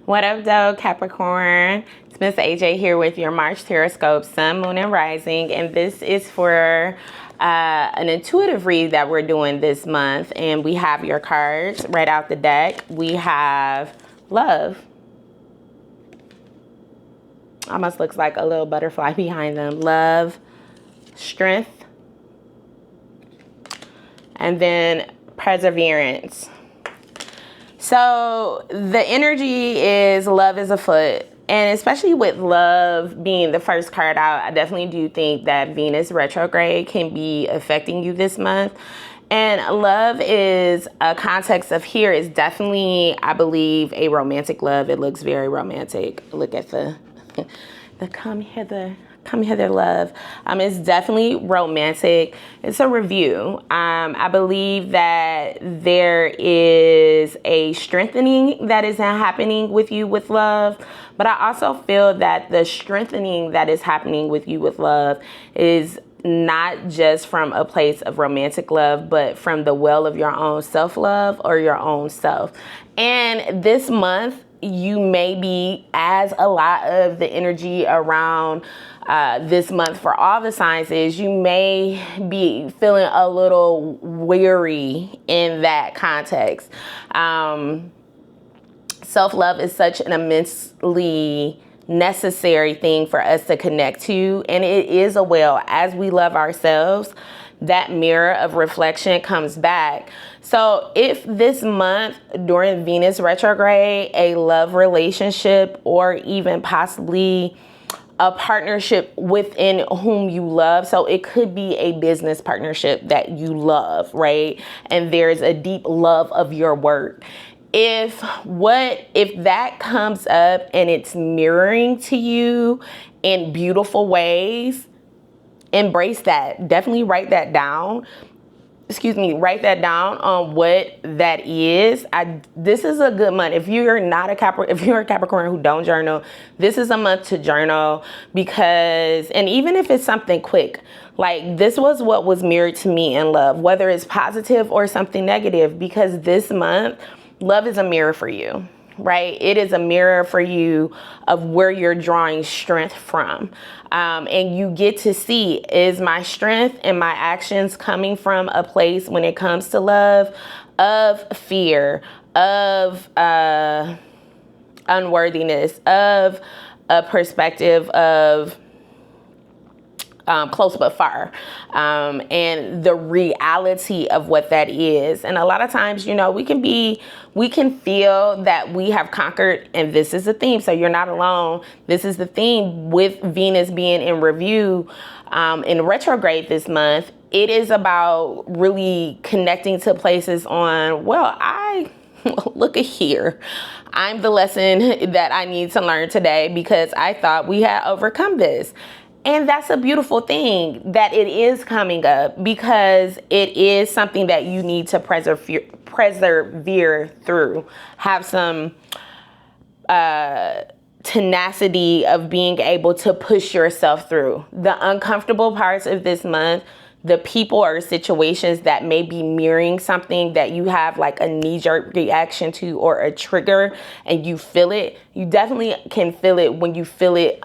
What up, though, Capricorn? It's Miss AJ here with your March Tarotscope, Sun, Moon, and Rising, and this is for an intuitive read that we're doing this month. And we have your cards right out the deck. We have love. Almost looks like a little butterfly behind them. Love, strength, and then perseverance. So the energy is love is afoot. And especially with love being the first card out, I definitely do think that Venus retrograde can be affecting you this month. And love is a context of here is definitely, I believe, a romantic love. It looks very romantic. Look at the come hither love. It's definitely romantic. It's a review. I believe that there is a strengthening that is happening with you with love, but I also feel that the strengthening that is happening with you with love is not just from a place of romantic love, but from the well of your own self-love or your own self. And this month, you may be, as a lot of the energy around this month for all the signs is, you may be feeling a little weary in that context. Self-love is such an immensely necessary thing for us to connect to, and it is a well. As we love ourselves, that mirror of reflection comes back. So if this month during Venus retrograde, a love relationship or even possibly a partnership within whom you love, so it could be a business partnership that you love, right? And there's a deep love of your work. If that comes up and it's mirroring to you in beautiful ways, embrace that. Definitely write that down. Write that down on what that is. This is a good month. If you're a Capricorn who don't journal, this is a month to journal, because, and even if it's something quick, like this was what was mirrored to me in love, whether it's positive or something negative, because this month, love is a mirror for you. Right? It is a mirror for you of where you're drawing strength from. And you get to see, is my strength and my actions coming from a place when it comes to love of fear, of unworthiness, of a perspective of close but far, and the reality of what that is. And a lot of times, we can feel that we have conquered, and this is the theme. So you're not alone. This is the theme with Venus being in review, in retrograde this month. It is about really connecting to places on, look at here. I'm the lesson that I need to learn today because I thought we had overcome this. And that's a beautiful thing that it is coming up, because it is something that you need to persevere through. Have some tenacity of being able to push yourself through. The uncomfortable parts of this month, the people or situations that may be mirroring something that you have like a knee-jerk reaction to or a trigger, and you feel it. You definitely can feel it when you feel it.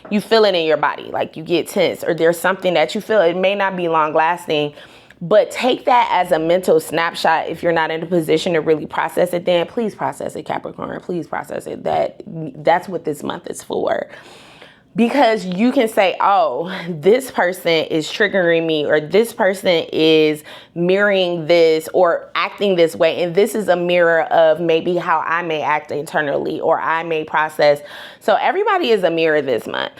You feel it in your body, like you get tense, or there's something that you feel. It may not be long lasting, but take that as a mental snapshot. If you're not in a position to really process it, then please process it, Capricorn. Please process it. That's what this month is for. Because you can say, oh, this person is triggering me, or this person is mirroring this or acting this way. And this is a mirror of maybe how I may act internally, or I may process. So everybody is a mirror this month.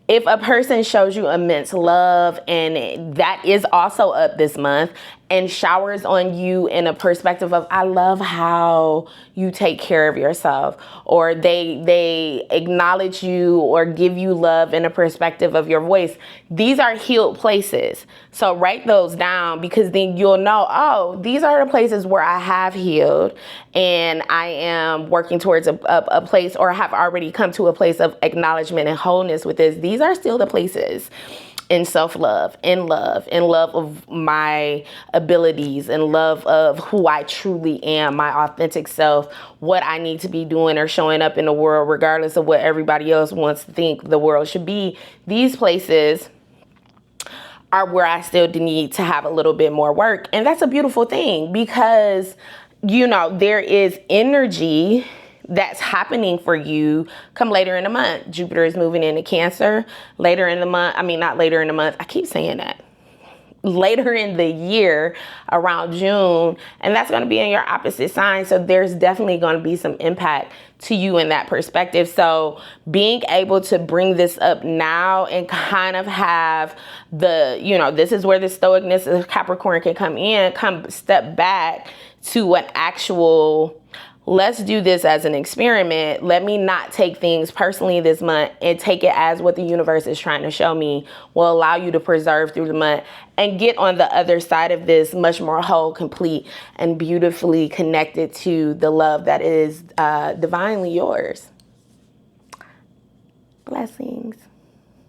If a person shows you immense love, and that is also up this month, and showers on you in a perspective of, I love how you take care of yourself, or they acknowledge you or give you love in a perspective of your voice. These are healed places. So write those down, because then you'll know, oh, these are the places where I have healed, and I am working towards a place, or have already come to a place of acknowledgement and wholeness with this. These are still the places. in self-love, in love of my abilities, in love of who I truly am, my authentic self, what I need to be doing or showing up in the world, regardless of what everybody else wants to think the world should be. These places are where I still need to have a little bit more work. And that's a beautiful thing because, you know, there is energy that's happening for you come later in the month. Jupiter is moving into Cancer later in the month. I mean, not later in the month. I keep saying that. Later in the year, around June, and that's going to be in your opposite sign. So there's definitely going to be some impact to you in that perspective. So being able to bring this up now and kind of have the, you know, this is where the stoicness of Capricorn can come in, step back to an actual, let's do this as an experiment. Let me not take things personally this month and take it as what the universe is trying to show me will allow you to preserve through the month and get on the other side of this much more whole, complete, and beautifully connected to the love that is divinely yours. Blessings.